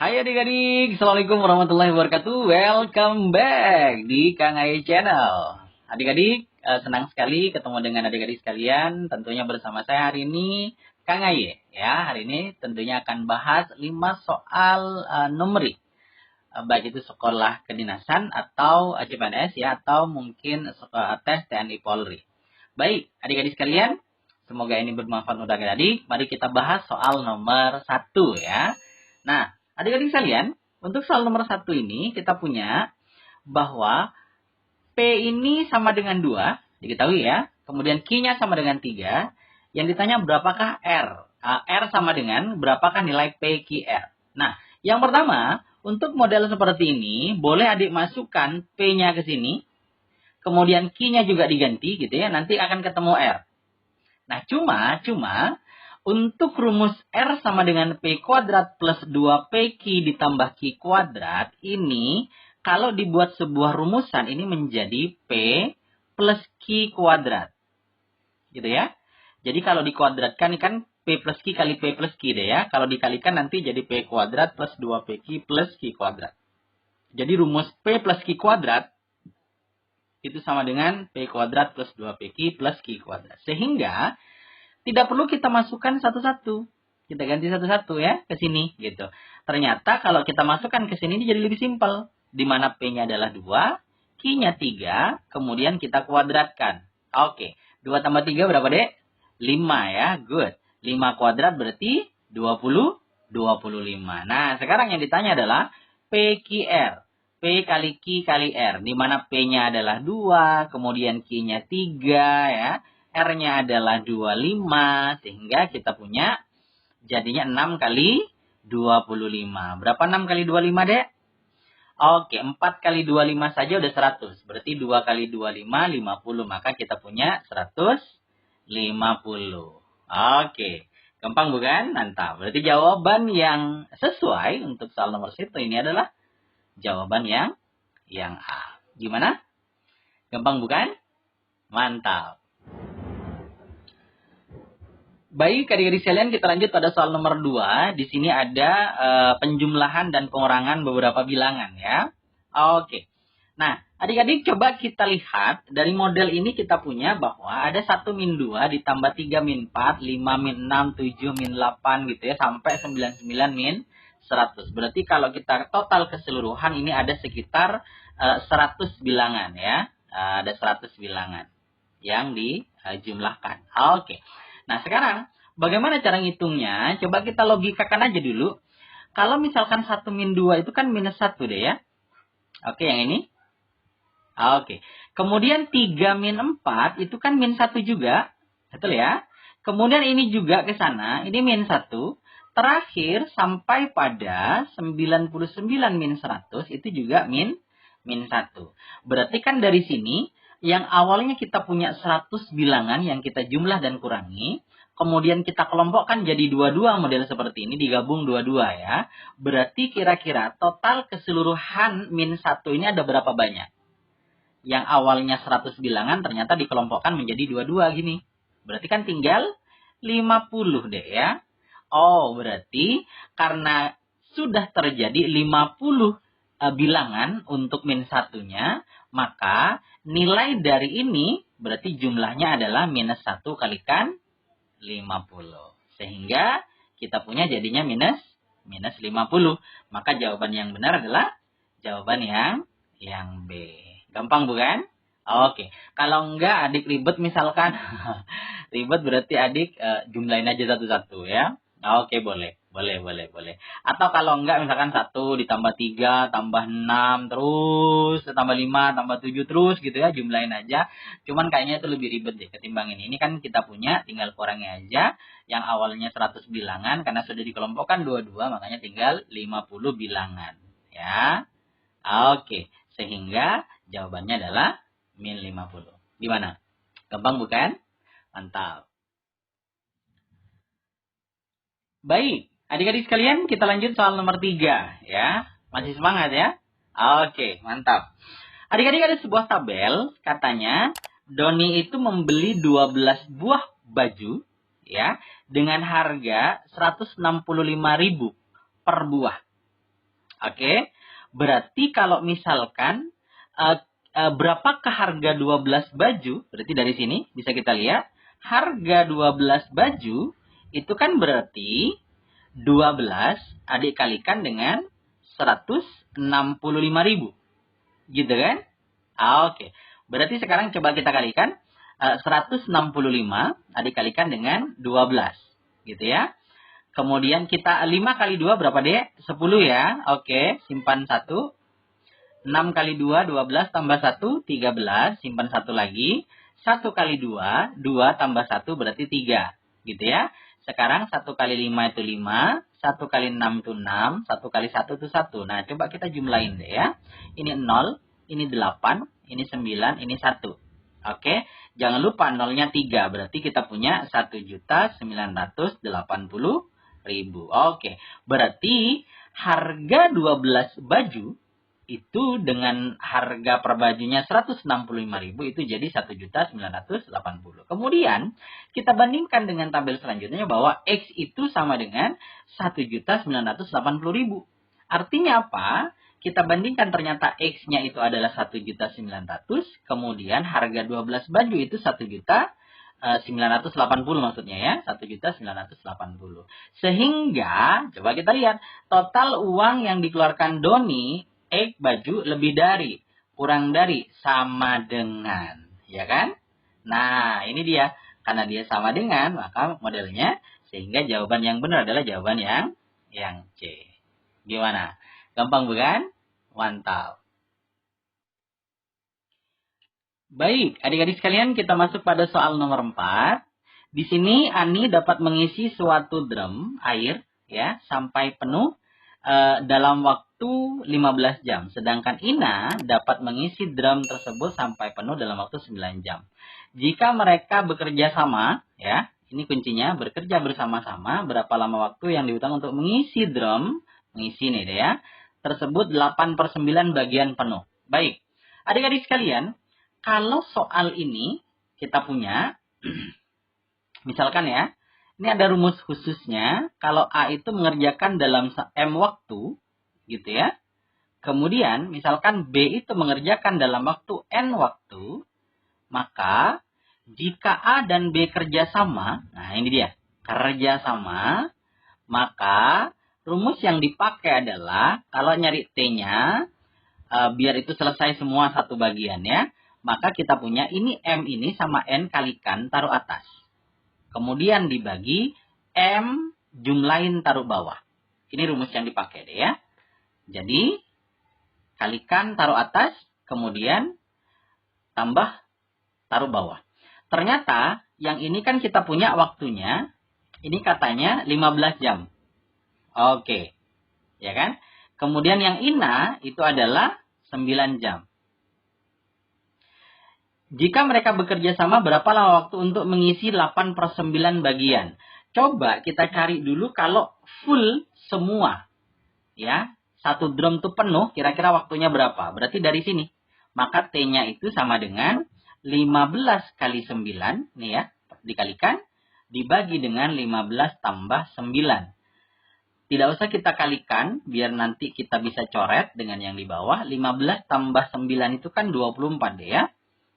Hai adik-adik, Assalamualaikum warahmatullahi wabarakatuh. Welcome back di Kang Aye Channel. Adik-adik, senang sekali ketemu dengan adik-adik sekalian. Tentunya bersama saya hari ini, Kang Aye. Ya, hari ini tentunya akan bahas 5 soal numerik. Baik itu sekolah kedinasan atau CPNS ya, atau mungkin tes TNI Polri. Baik, adik-adik sekalian, semoga ini bermanfaat untuk adik-adik. Mari kita bahas soal nomor 1 ya. Nah, adik-adik sekalian, untuk soal nomor 1 ini kita punya bahwa P ini sama dengan 2, diketahui ya. Kemudian Q-nya sama dengan 3. Yang ditanya berapakah R? R sama dengan berapakah nilai PQR? Nah, yang pertama, untuk model seperti ini, boleh adik masukkan P-nya ke sini. Kemudian Q-nya juga diganti gitu ya, nanti akan ketemu R. Nah, cuma untuk rumus R sama dengan P kuadrat plus 2PQ ditambah Q kuadrat, ini kalau dibuat sebuah rumusan, ini menjadi P plus Q kuadrat. Gitu ya. Jadi kalau dikuadratkan, ini kan P plus Q kali P plus Q deh ya. Kalau dikalikan nanti jadi P kuadrat plus 2PQ plus Q kuadrat. Jadi rumus P plus Q kuadrat itu sama dengan P kuadrat plus 2PQ plus Q kuadrat. Sehingga tidak perlu kita masukkan satu-satu. Kita ganti satu-satu ya ke sini gitu. Ternyata kalau kita masukkan ke sini ini jadi lebih simpel. Di mana P-nya adalah 2, Q-nya 3, kemudian kita kuadratkan. Oke, 2 tambah 3 berapa, Dek? 5 ya, good. 5 kuadrat berarti 25. Nah, sekarang yang ditanya adalah PQR. P kali Q kali R. Di mana P-nya adalah 2, kemudian Q-nya 3 ya. R-nya adalah 25, sehingga kita punya jadinya 6 kali 25. Berapa 6 kali 25, Dek? Oke, 4 kali 25 saja udah 100. Berarti 2 kali 25, 50. Maka kita punya 150. Oke, gampang bukan? Mantap. Berarti jawaban yang sesuai untuk soal nomor 1 ini adalah jawaban yang A. Gimana? Gampang bukan? Mantap. Baik, adik-adik sekalian, kita lanjut pada soal nomor 2. Di sini ada penjumlahan dan pengurangan beberapa bilangan ya. Oke. Nah, adik-adik coba kita lihat dari model ini kita punya bahwa ada 1 min 2 ditambah 3 min 4, 5 min 6, 7 min 8 gitu ya, sampai 99 min 100. Berarti kalau kita total keseluruhan ini ada sekitar 100 bilangan ya. Ada 100 bilangan yang dijumlahkan. Oke. Nah, sekarang bagaimana cara ngitungnya? Coba kita logikakan aja dulu. Kalau misalkan 1 min 2 itu kan minus 1 deh ya. Oke, yang ini. Oke. Kemudian 3 min 4 itu kan min 1 juga. Betul ya? Kemudian ini juga ke sana. Ini min 1. Terakhir sampai pada 99 min 100 itu juga min 1. Berarti kan dari sini yang awalnya kita punya 100 bilangan yang kita jumlah dan kurangi, kemudian kita kelompokkan jadi 22 model seperti ini, digabung 22 ya. Berarti kira-kira total keseluruhan min 1 ini ada berapa banyak? Yang awalnya 100 bilangan ternyata dikelompokkan menjadi 22 gini. Berarti kan tinggal 50 deh ya. Oh, berarti karena sudah terjadi 50 bilangan untuk min 1-nya, maka nilai dari ini berarti jumlahnya adalah minus 1 kalikan 50. Sehingga kita punya jadinya minus 50. Maka jawaban yang benar adalah jawaban yang B. Gampang bukan? Oke. Kalau enggak adik ribet misalkan. Ribet berarti adik jumlahin aja satu-satu ya. Oke, boleh. Boleh. Atau kalau enggak misalkan 1 ditambah 3 tambah 6 terus tambah 5 tambah 7 terus gitu ya, jumlahin aja. Cuman kayaknya itu lebih ribet deh ketimbang ini. Ini kan kita punya tinggal kurangi aja yang awalnya 100 bilangan karena sudah dikelompokkan 22 makanya tinggal 50 bilangan ya. Oke, sehingga jawabannya adalah min 50. Gimana? Gampang bukan? Mantap. Baik, adik-adik sekalian, kita lanjut soal nomor 3 ya. Masih semangat ya? Oke, mantap. Adik-adik ada sebuah tabel, katanya Doni itu membeli 12 buah baju ya dengan harga 165.000 per buah. Oke. Berarti kalau misalkan berapakah harga 12 baju? Berarti dari sini bisa kita lihat harga 12 baju itu kan berarti 12 adik kalikan dengan 165.000. Gitu kan? Oke. Berarti sekarang coba kita kalikan 165 adik kalikan dengan 12. Gitu ya. Kemudian kita 5 kali 2 berapa, Dek? 10 ya. Oke, simpan 1. 6 kali 2, 12 tambah 1, 13. Simpan 1 lagi. 1 kali 2, 2 tambah 1 berarti 3. Gitu ya. Sekarang 1 kali 5 itu 5. 1 kali 6 itu 6. 1 kali 1 itu 1. Nah, coba kita jumlahin deh ya. Ini 0, ini 8, ini 9, ini 1. Oke. Jangan lupa nolnya 3. Berarti kita punya 1.980.000. Oke. Berarti harga 12 baju itu dengan harga per bajunya 165.000 itu jadi 1.980.000. Kemudian kita bandingkan dengan tabel selanjutnya bahwa X itu sama dengan 1.980.000. Artinya apa? Kita bandingkan ternyata X-nya itu adalah 1.900.000, kemudian harga 12 baju itu 1.980 maksudnya ya, 1.980. Sehingga coba kita lihat total uang yang dikeluarkan Doni X baju lebih dari, kurang dari, sama dengan, ya kan? Nah, ini dia. Karena dia sama dengan, maka modelnya sehingga jawaban yang benar adalah jawaban yang C. Gimana? Gampang bukan? Mantap. Baik, adik-adik sekalian, kita masuk pada soal nomor 4. Di sini Ani dapat mengisi suatu drum air ya sampai penuh dalam waktu 15 jam. Sedangkan Ina dapat mengisi drum tersebut sampai penuh dalam waktu 9 jam. Jika mereka bekerja sama, ya, ini kuncinya, bekerja bersama-sama, berapa lama waktu yang dibutuhkan untuk mengisi drum, mengisi nih deh ya, tersebut 8/9 bagian penuh. Baik, adik-adik sekalian, kalau soal ini kita punya, misalkan ya, ini ada rumus khususnya, kalau A itu mengerjakan dalam M waktu, gitu ya. Kemudian, misalkan B itu mengerjakan dalam waktu N waktu, maka jika A dan B kerjasama, nah ini dia, kerjasama, maka rumus yang dipakai adalah, kalau nyari T-nya, biar itu selesai semua satu bagian ya, maka kita punya ini M ini sama N kalikan taruh atas. Kemudian dibagi M jumlahin taruh bawah. Ini rumus yang dipakai deh ya. Jadi kalikan taruh atas, kemudian tambah taruh bawah. Ternyata yang ini kan kita punya waktunya, ini katanya 15 jam. Oke. Ya kan? Kemudian yang Ina itu adalah 9 jam. Jika mereka bekerja sama, berapa lama waktu untuk mengisi 8/9 bagian? Coba kita cari dulu kalau full semua. Ya, satu drum itu penuh, kira-kira waktunya berapa? Berarti dari sini. Maka T-nya itu sama dengan 15 kali 9, nih ya, dikalikan, dibagi dengan 15 tambah 9. Tidak usah kita kalikan, biar nanti kita bisa coret dengan yang di bawah. 15 tambah 9 itu kan 24 deh ya.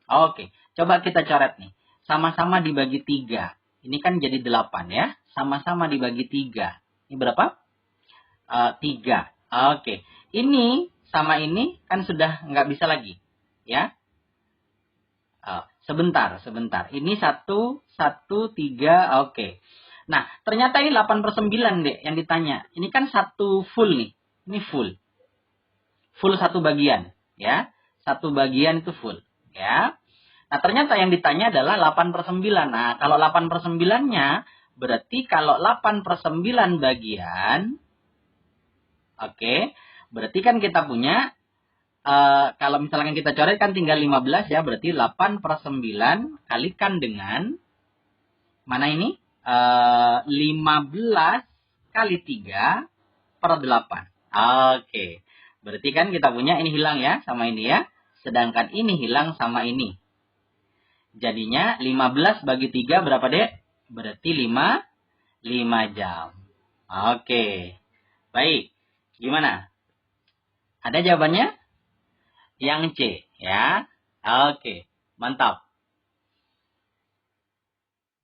Oke, coba kita coret nih. Sama-sama dibagi 3. Ini kan jadi 8 ya. Sama-sama dibagi 3. Ini berapa? 3. Oke, ini sama ini kan sudah nggak bisa lagi. Ya. Sebentar. Ini 1, 3, oke. Nah, ternyata ini 8/9 deh yang ditanya. Ini kan satu full nih. Ini full. Full satu bagian. Ya. Satu bagian itu full. Ya. Nah, ternyata yang ditanya adalah 8/9. Nah, kalau 8/9-nya, berarti kalau 8/9 bagian, oke, berarti kan kita punya, kalau misalkan kita coret kan tinggal 15 ya, berarti 8/9 kalikan dengan, mana ini? 15 kali 3/8. Oke, berarti kan kita punya ini hilang ya, sama ini ya. Sedangkan ini hilang sama ini. Jadinya 15 bagi 3 berapa, Dek? Berarti 5 jam. Oke. Baik. Gimana? Ada jawabannya? Yang C, ya. Oke, mantap.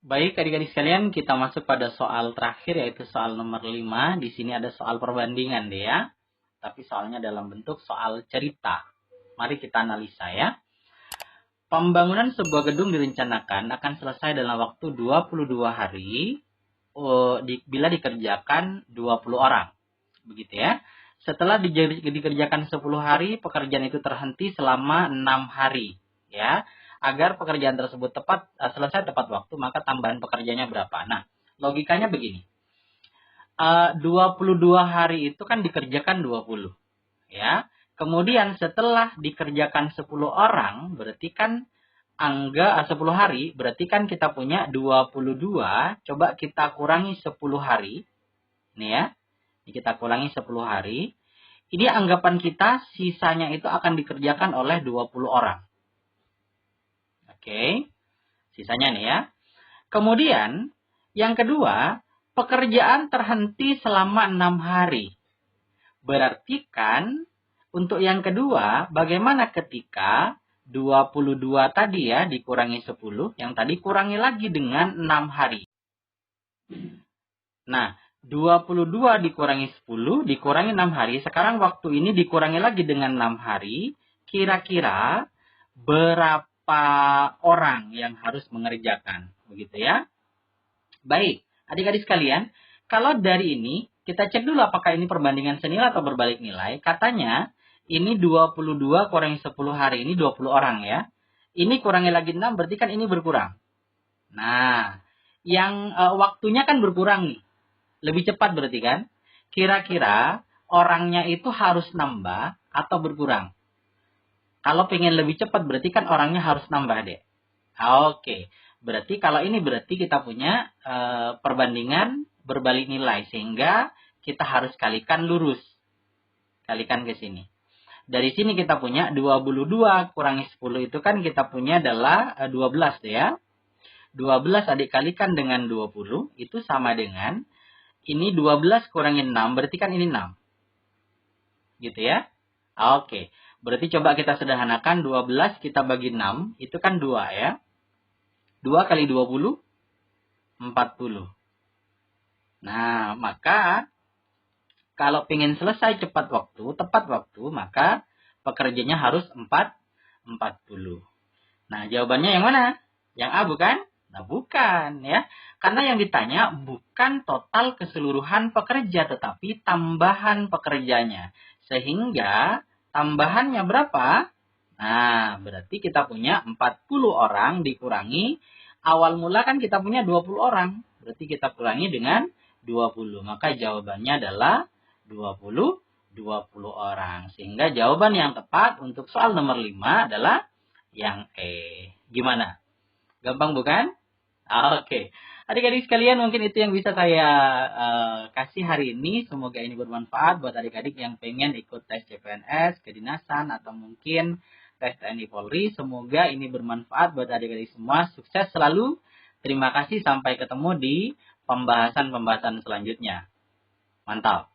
Baik, adik-adik sekalian, kita masuk pada soal terakhir, yaitu soal nomor 5. Di sini ada soal perbandingan deh ya. Tapi soalnya dalam bentuk soal cerita. Mari kita analisa ya. Pembangunan sebuah gedung direncanakan akan selesai dalam waktu 22 hari bila dikerjakan 20 orang. Begitu ya. Setelah dikerjakan 10 hari, pekerjaan itu terhenti selama 6 hari. Ya. Agar pekerjaan tersebut selesai tepat waktu, maka tambahan pekerjaannya berapa? Nah, logikanya begini. 22 hari itu kan dikerjakan 20. Ya. Kemudian setelah dikerjakan 10 orang, berarti kan 10 hari, berarti kan kita punya 22. Coba kita kurangi 10 hari. Nih ya. Ini kita kurangi 10 hari. Ini anggapan kita sisanya itu akan dikerjakan oleh 20 orang. Oke, sisanya nih ya. Kemudian, yang kedua, pekerjaan terhenti selama 6 hari. Berarti kan, untuk yang kedua, bagaimana ketika 22 tadi ya, dikurangi 10, yang tadi kurangi lagi dengan 6 hari. Nah, 22 dikurangi 10, dikurangi 6 hari. Sekarang waktu ini dikurangi lagi dengan 6 hari. Kira-kira berapa orang yang harus mengerjakan, begitu ya. Baik, adik-adik sekalian, kalau dari ini kita cek dulu apakah ini perbandingan senilai atau berbalik nilai. Katanya ini 22 kurangi 10 hari, ini 20 orang ya. Ini kurangi lagi 6 berarti kan ini berkurang. Nah, yang waktunya kan berkurang nih. Lebih cepat berarti kan. Kira-kira orangnya itu harus nambah atau berkurang? Kalau pengen lebih cepat berarti kan orangnya harus nambah deh. Oke. Berarti kalau ini berarti kita punya perbandingan berbalik nilai. Sehingga kita harus kalikan lurus. Kalikan ke sini. Dari sini kita punya 22 kurangi 10 itu kan kita punya adalah 12 ya. 12 adik kalikan dengan 20 itu sama dengan ini 12 kurangi 6 berarti kan ini 6. Gitu ya. Oke. Berarti coba kita sederhanakan 12 kita bagi 6 itu kan 2 ya. 2 kali 20 40. Nah, maka kalau ingin selesai tepat waktu, maka pekerjanya harus 40. Nah, jawabannya yang mana? Yang A bukan? Nah, bukan ya. Karena yang ditanya bukan total keseluruhan pekerja, tetapi tambahan pekerjanya. Sehingga tambahannya berapa? Nah, berarti kita punya 40 orang dikurangi. Awal mula kan kita punya 20 orang. Berarti kita kurangi dengan 20. Maka jawabannya adalah 20 orang. Sehingga jawaban yang tepat untuk soal nomor 5 adalah yang E. Gimana? Gampang bukan? Oke. Adik-adik sekalian, mungkin itu yang bisa saya kasih hari ini. Semoga ini bermanfaat buat adik-adik yang pengen ikut tes CPNS, kedinasan, atau mungkin tes TNI Polri. Semoga ini bermanfaat buat adik-adik semua. Sukses selalu. Terima kasih. Sampai ketemu di pembahasan-pembahasan selanjutnya. Mantap.